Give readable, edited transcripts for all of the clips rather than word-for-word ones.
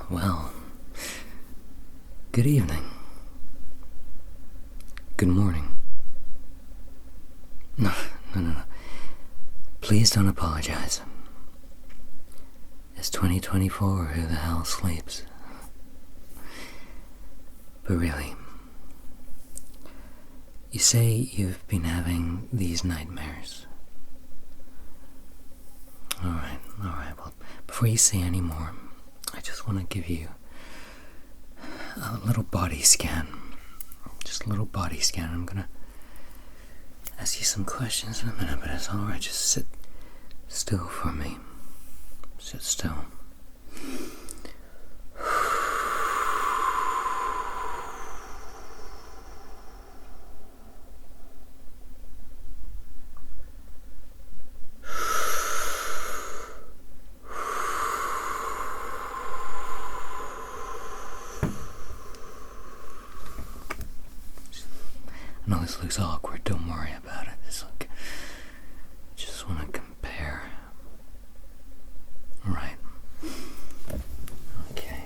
Well, good evening. Good morning. No. Please don't apologize. It's 2024, who the hell sleeps? But really, you say you've been having these nightmares. Alright, well, before you say any more, I just want to give you a little body scan. Just a little body scan. I'm gonna ask you some questions in a minute, but it's alright, just sit still for me. Sit still. I know this looks awkward, don't worry about it. It's like, just want to compare. Right. Okay.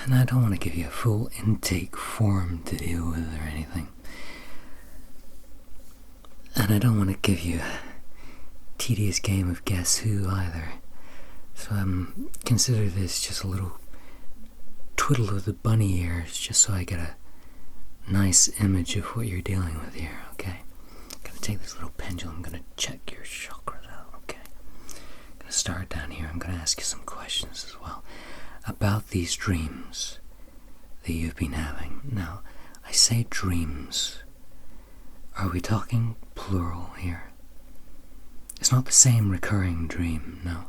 And I don't want to give you a full intake form to deal with or anything. And I don't want to give you a tedious game of guess who either. So consider this just a little twiddle of the bunny ears, just so I get a nice image of what you're dealing with here, okay? I'm gonna take this little pendulum, I'm gonna check your chakras out, okay? I'm gonna start down here, I'm gonna ask you some questions as well about these dreams that you've been having. Now, I say dreams. Are we talking plural here? It's not the same recurring dream, no.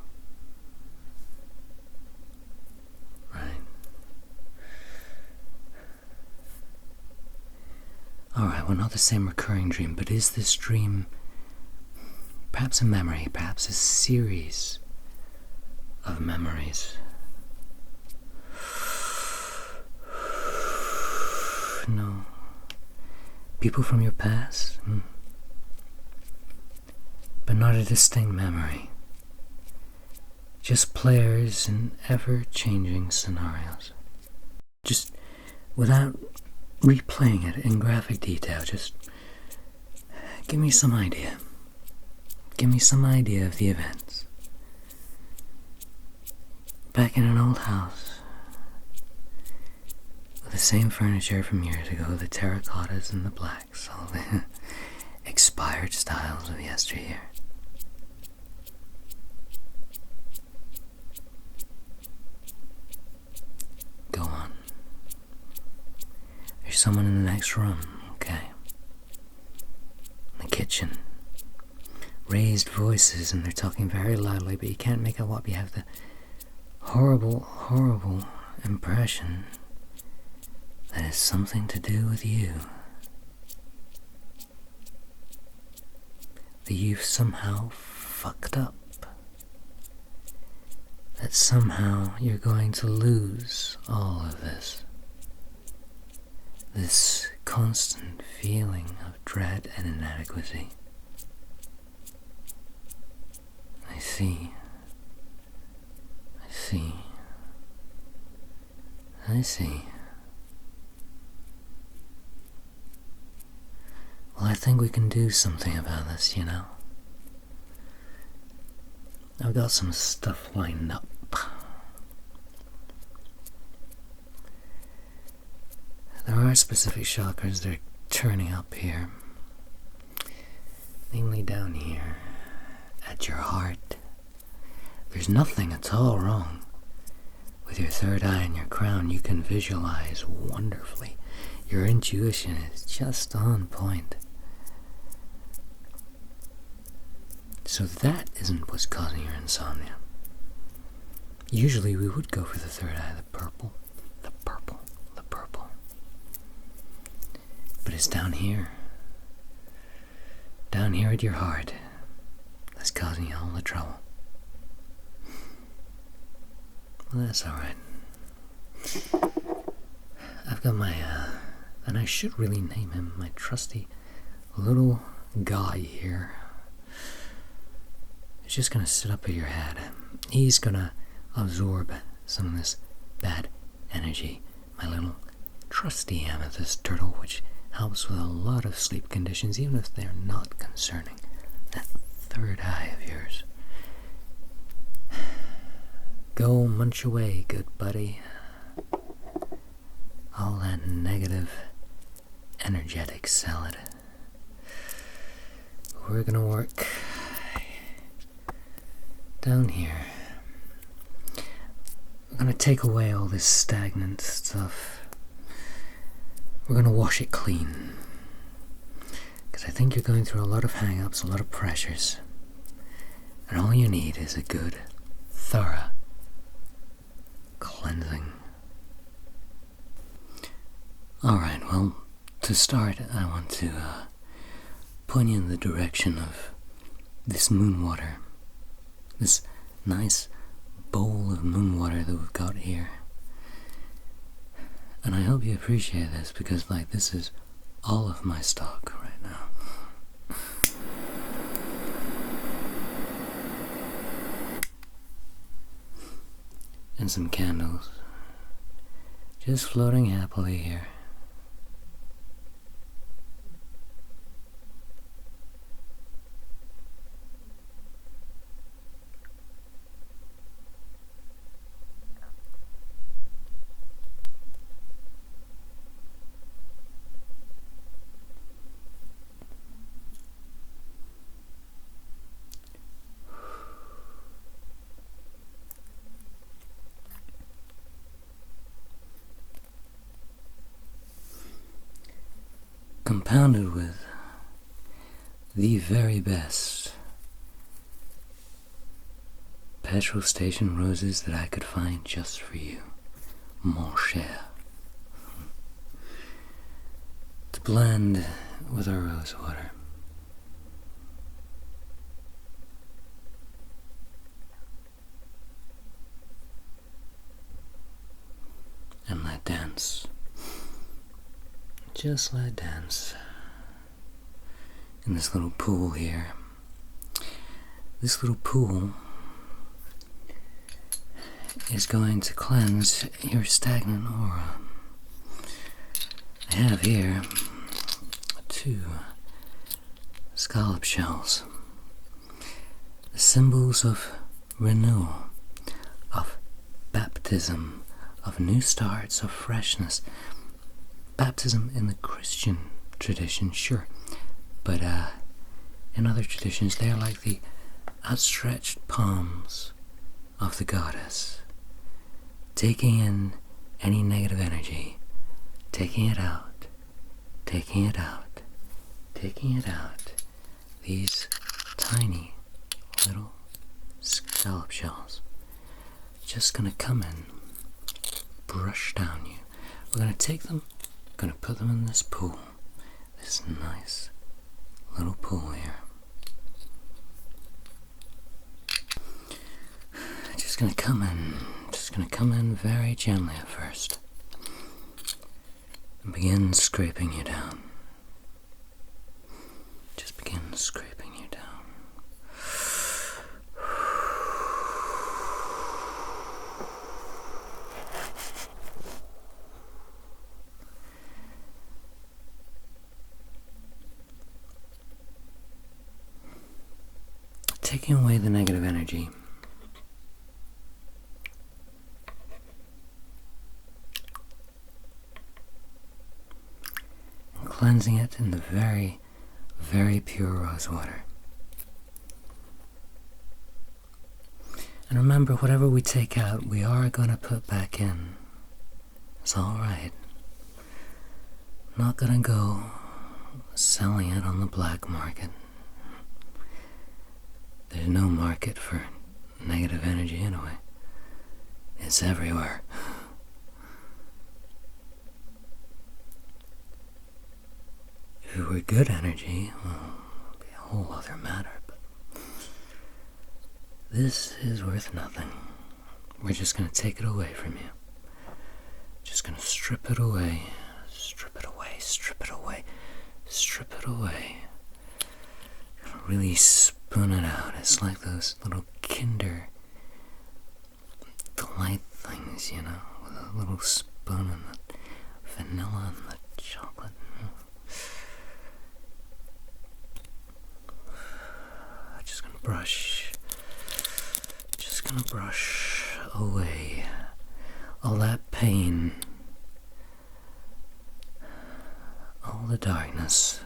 Alright, well, not the same recurring dream, but is this dream perhaps a memory, perhaps a series of memories? No. People from your past? But not a distinct memory. Just players in ever-changing scenarios. Just without replaying it in graphic detail, just give me some idea. Give me some idea of the events. Back in an old house, with the same furniture from years ago, the terracottas and the blacks, all the expired styles of yesteryear. Go on. There's someone in the next room, okay? In the kitchen. Raised voices, and they're talking very loudly, but you can't make out what. You have the horrible, horrible impression that it's something to do with you. That you've somehow fucked up. That somehow you're going to lose all of this. This constant feeling of dread and inadequacy. I see. Well, I think we can do something about this, you know. I've got some stuff lined up. There are specific chakras that are turning up here, namely down here at your heart. There's nothing at all wrong with your third eye and your crown. You can visualize wonderfully. Your intuition is just on point. So that isn't what's causing your insomnia. Usually we would go for the third eye, the purple. But it's down here at your heart, that's causing you all the trouble. Well, that's alright. I've got my, and I should really name him, my trusty little guy here. is just gonna sit up at your head. He's gonna absorb some of this bad energy. My little trusty amethyst turtle, which helps with a lot of sleep conditions, even if they're not concerning. That third eye of yours. Go munch away, good buddy. All that negative, energetic salad. We're gonna work down here. We're gonna take away all this stagnant stuff. We're gonna wash it clean. Because I think you're going through a lot of hang-ups, a lot of pressures. And all you need is a good, thorough cleansing. Alright, well, to start, I want to point you in the direction of this moon water. This nice bowl of moon water that we've got here. And I hope you appreciate this, because like this is all of my stock right now. And some candles. Just floating happily here. Compounded with the very best petrol station roses that I could find just for you, mon cher. To blend with our rose water. And let dance. Just let dance in this little pool here. This little pool is going to cleanse your stagnant aura. I have here 2 scallop shells, the symbols of renewal, of baptism, of new starts, of freshness. Baptism in the Christian tradition, sure, but in other traditions they are like the outstretched palms of the goddess, taking in any negative energy, taking it out, taking it out, taking it out. These tiny little scallop shells just gonna come in, brush down you. We're gonna take them, gonna put them in this pool, this nice little pool here. Just gonna come in very gently at first and begin scraping you down. Just begin scraping you down. Taking away the negative energy. And cleansing it in the very, very pure rose water. And remember, whatever we take out, we are going to put back in. It's alright. Not going to go selling it on the black market. There's no market for negative energy anyway. It's everywhere. If it were good energy, well, it'd be a whole other matter, but this is worth nothing. We're just gonna take it away from you. Just gonna strip it away. Strip it away, strip it away, strip it away. Really spoon it out. It's like those little Kinder Delight things, you know, with a little spoon and the vanilla and the chocolate. Just gonna brush away all that pain, all the darkness.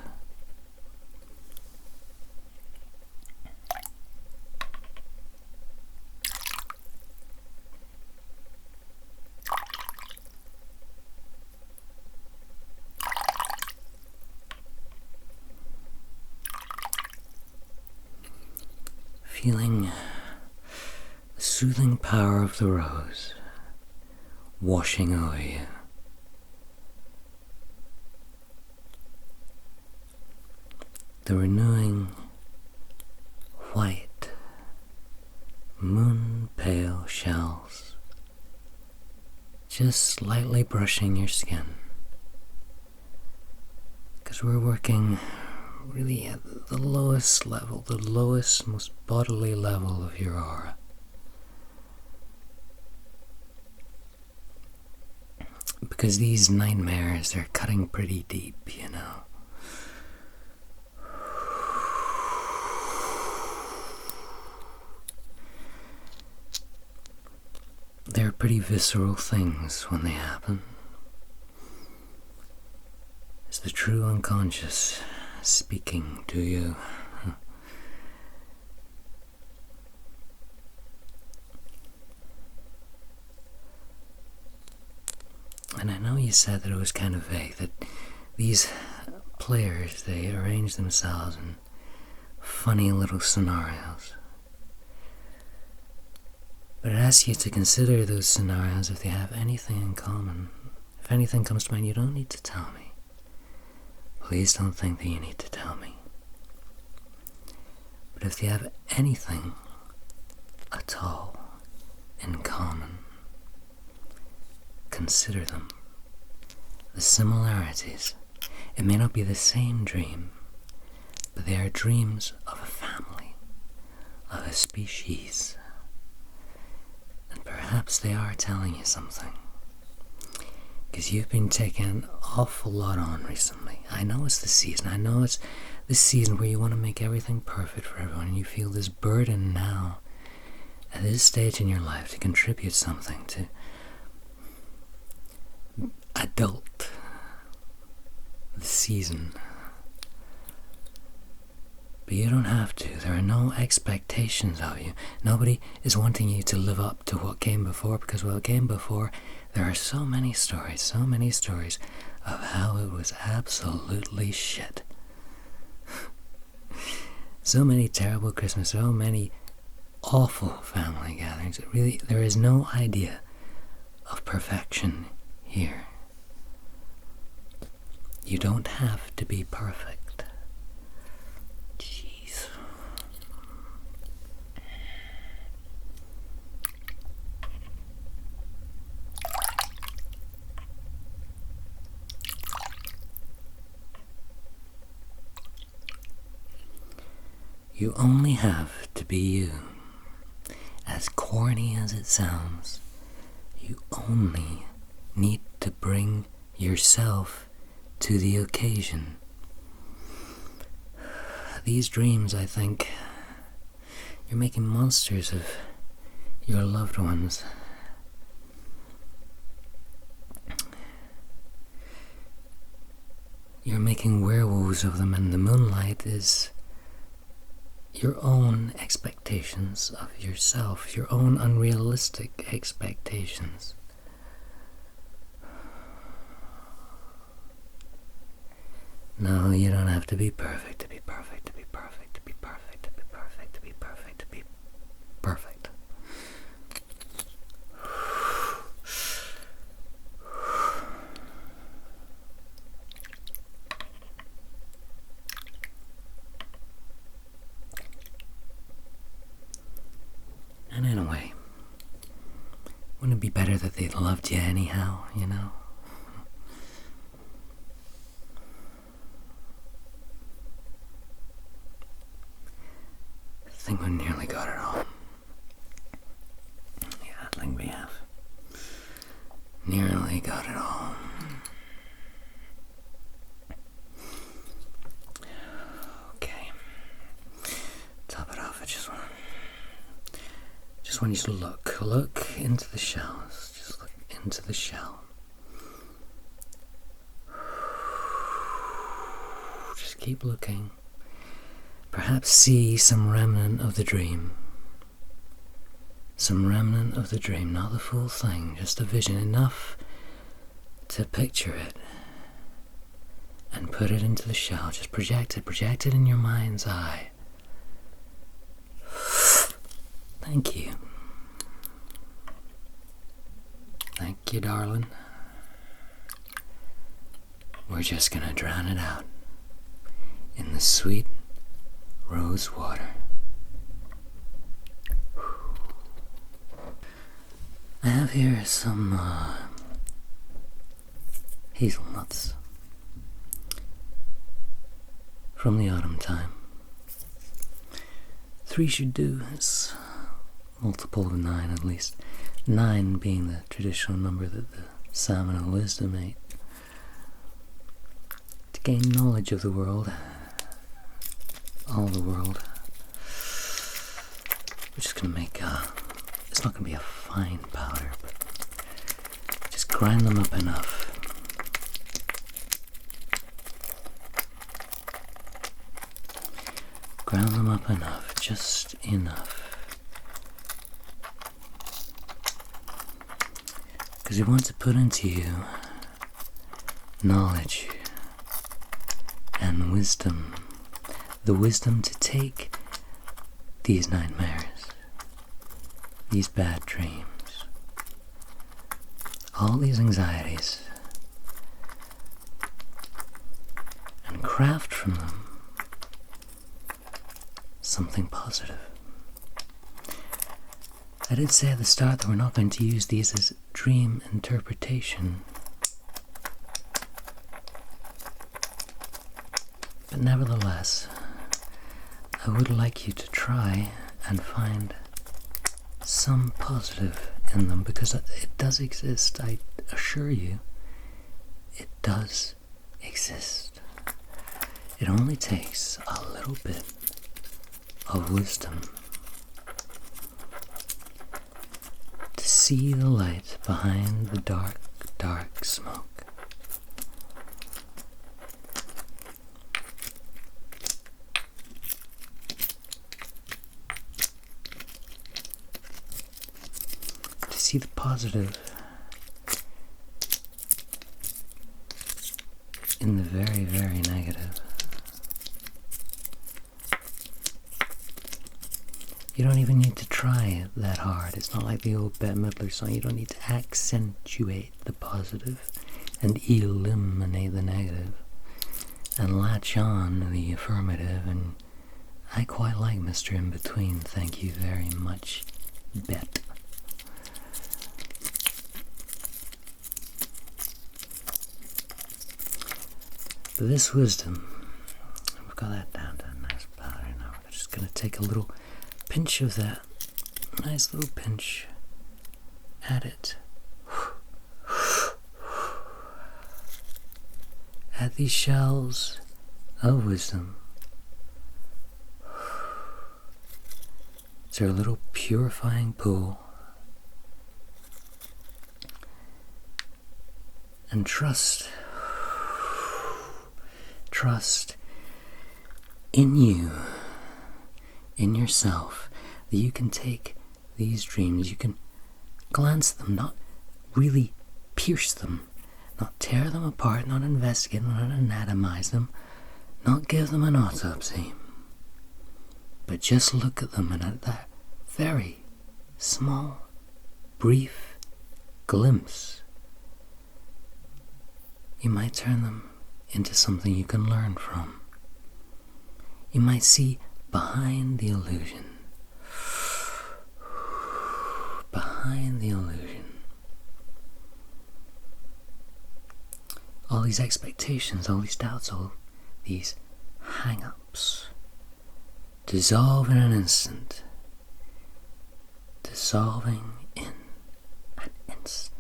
Feeling the soothing power of the rose washing over you. The renewing white, moon-pale shells just slightly brushing your skin. Because we're working really at the lowest level, the lowest, most bodily level of your aura. Because these nightmares, they're cutting pretty deep, you know. They're pretty visceral things when they happen. It's the true unconscious speaking to you. And I know you said that it was kind of vague, that these players, they arrange themselves in funny little scenarios. But it asks you to consider those scenarios if they have anything in common. If anything comes to mind, you don't need to tell me. Please don't think that you need to tell me. But if they have anything at all in common, consider them. The similarities. It may not be the same dream, but they are dreams of a family, of a species. And perhaps they are telling you something. Because you've been taking an awful lot on recently. I know it's the season. I know it's this season where you want to make everything perfect for everyone, and you feel this burden now, at this stage in your life, to contribute something, to adult the season. But you don't have to. There are no expectations of you. Nobody is wanting you to live up to what came before, because what came before, there are so many stories of how it was absolutely shit. So many terrible Christmas, so many awful family gatherings. Really, there is no idea of perfection here. You don't have to be perfect. Jeez. You only have to be you. As corny as it sounds, you only need to bring yourself to the occasion. These dreams, I think, you're making monsters of your loved ones. You're making werewolves of them, and the moonlight is your own expectations of yourself, your own unrealistic expectations. No, you don't have to be perfect to be perfect, to be perfect, to be perfect, to be perfect, to be perfect, to be perfect. And in a way, wouldn't it be better that they loved you anyhow, you know? Nearly got it all. Okay. Top it off. I just want you to look into the shells. Just look into the shell. Just keep looking. Perhaps see some remnant of the dream. Some remnant of the dream, not the full thing, just a vision, enough to picture it and put it into the shell. Just project it in your mind's eye. Thank you. Thank you, darling. We're just gonna drown it out in the sweet rose water. I have here some hazelnuts from the autumn time. 3 should do. It's multiple of 9 at least. 9 being the traditional number that the salmon of wisdom ate. To gain knowledge of the world, all the world. We're just gonna make it's not gonna be a fine powder, but just grind them up enough. Ground them up enough, just enough. Because we want to put into you knowledge and wisdom. The wisdom to take these nightmares, these bad dreams, all these anxieties, and craft from them something positive. I did say at the start that we're not going to use these as dream interpretation, but nevertheless, I would like you to try and find some positive in them, because it does exist. I assure you, it does exist. It only takes a little bit of wisdom to see the light behind the dark, dark smoke. See the positive in the very, very negative. You don't even need to try that hard. It's not like the old Bette Midler song. You don't need to accentuate the positive and eliminate the negative and latch on the affirmative. And I quite like Mr. In Between. Thank you very much, Bet. This wisdom, we've got that down to a nice powder now. We're just going to take a little pinch of that, nice little pinch, add it. Add these shells of wisdom to our little purifying pool. And trust in you, in yourself, that you can take these dreams, you can glance them, not really pierce them, not tear them apart, not investigate them, not anatomize them, not give them an autopsy, but just look at them, and at that very small, brief glimpse, you might turn them into something you can learn from. You might see behind the illusion. Behind the illusion. All these expectations, all these doubts, all these hang-ups dissolve in an instant. Dissolving in an instant.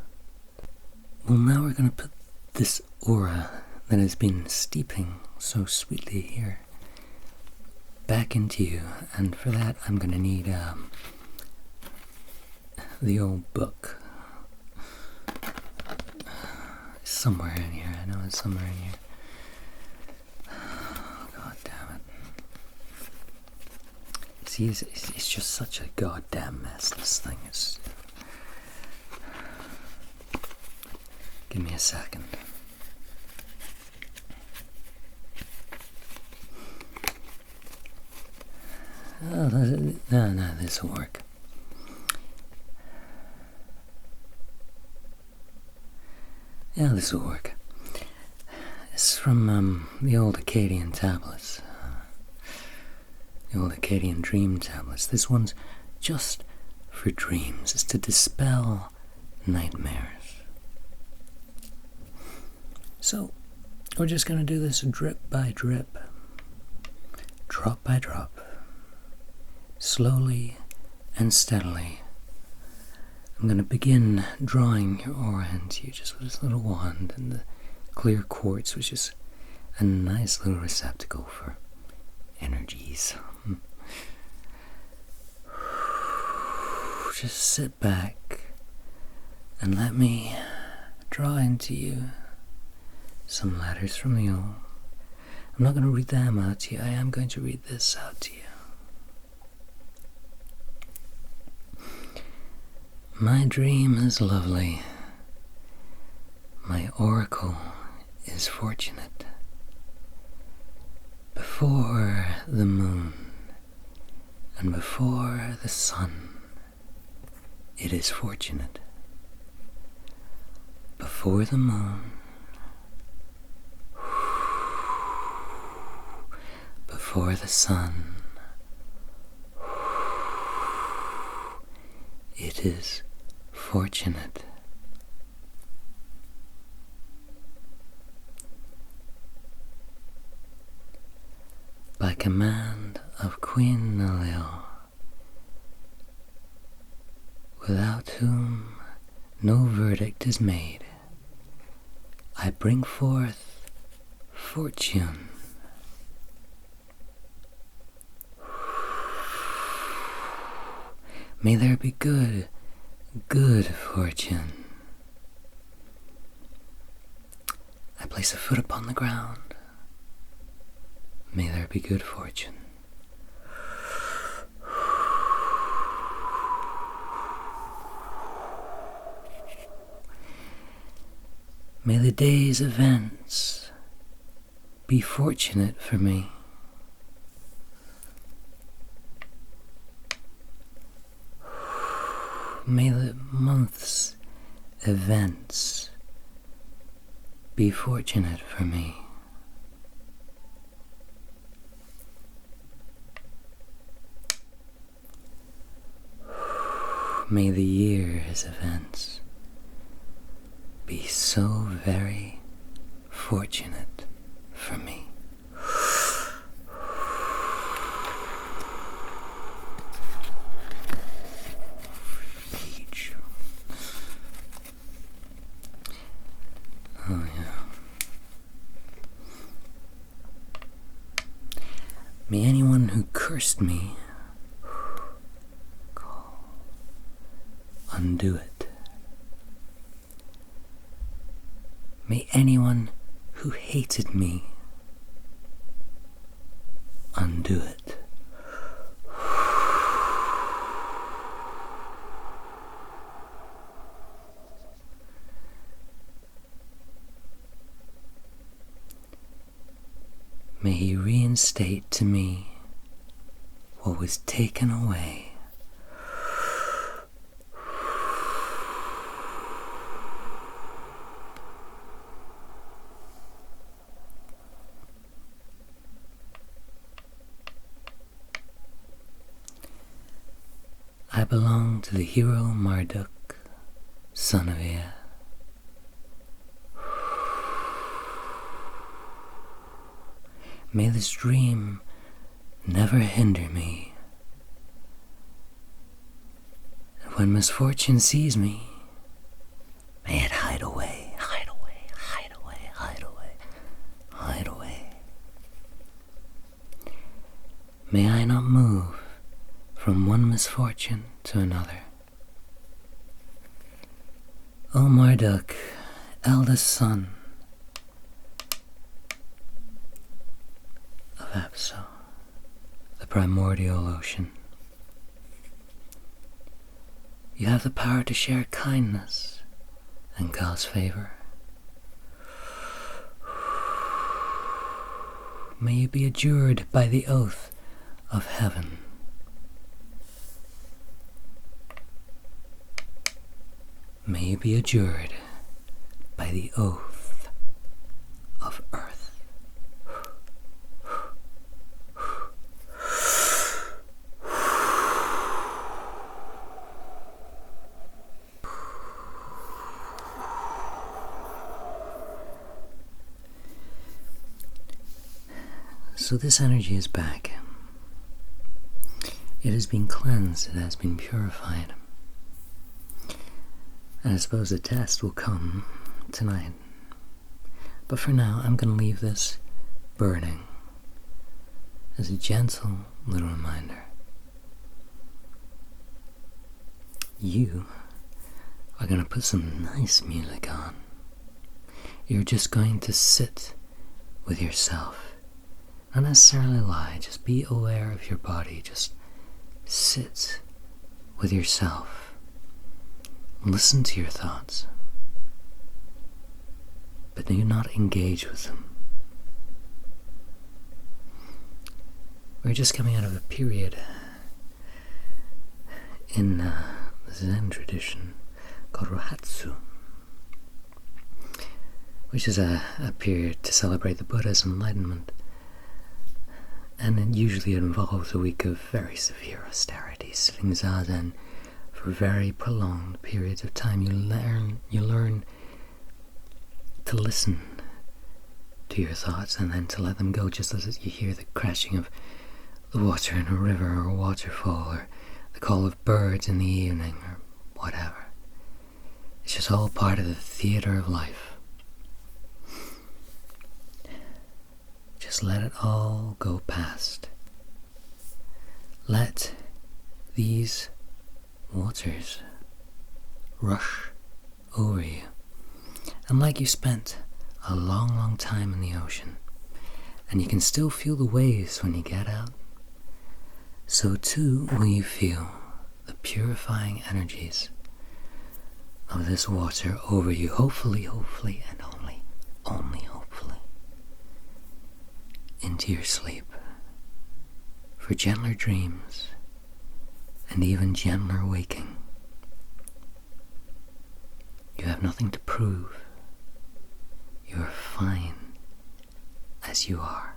Well, now we're going to put this aura that has been steeping so sweetly here back into you, and for that I'm going to need the old book. It's somewhere in here. I know it's somewhere in here. Oh, God damn it. See, it's just such a goddamn mess, this thing is. Give me a second. Oh, no, this will work. Yeah, this will work. It's from the old Akkadian tablets. The old Akkadian dream tablets. This one's just for dreams. It's to dispel nightmares. So, we're just going to do this drip by drip, drop by drop, slowly and steadily. I'm going to begin drawing your aura into you just with this little wand and the clear quartz, which is a nice little receptacle for energies. Just sit back and let me draw into you some letters from the old. I'm not going to read them out to you. I am going to read this out to you. My dream is lovely. My oracle is fortunate. Before the moon and before the sun, it is fortunate. Before the moon, before the sun, it is fortunate. By command of Queen Naleo, without whom no verdict is made, I bring forth fortune. May there be good fortune. I place a foot upon the ground. May there be good fortune. May the day's events be fortunate for me. May the month's events be fortunate for me. May the year's events be so very fortunate for me. Oh, yeah. May anyone who cursed me undo it. May anyone who hated me undo it. May he reinstate to me what was taken away. I belong to the hero Marduk, son of Ea. May this dream never hinder me. And when misfortune sees me, may it hide away, May I not move from one misfortune to another. O Marduk, eldest son of Apso, the primordial ocean, you have the power to share kindness and God's favor. May you be adjured by the oath of heaven. May you be adjured by the oath of earth. So this energy is back. It has been cleansed, it has been purified. And I suppose the test will come tonight. But for now, I'm going to leave this burning as a gentle little reminder. You are going to put some nice music on. You're just going to sit with yourself. Not necessarily lie, just be aware of your body. Just sit with yourself. Listen to your thoughts. But do not engage with them. We're just coming out of a period in the Zen tradition called Rohatsu, which is a period to celebrate the Buddha's enlightenment. And it usually involves a week of very severe austerity, sitting zazen for very prolonged periods of time. You learn to listen to your thoughts and then to let them go, just as you hear the crashing of the water in a river or a waterfall, or the call of birds in the evening, or whatever. It's just all part of the theater of life. Just let it all go past. Let these waters rush over you. And like you spent a long, long time in the ocean, and you can still feel the waves when you get out, so too will you feel the purifying energies of this water over you, hopefully, and only hopefully, into your sleep, for gentler dreams and even gentler waking. You have nothing to prove. You are fine as you are.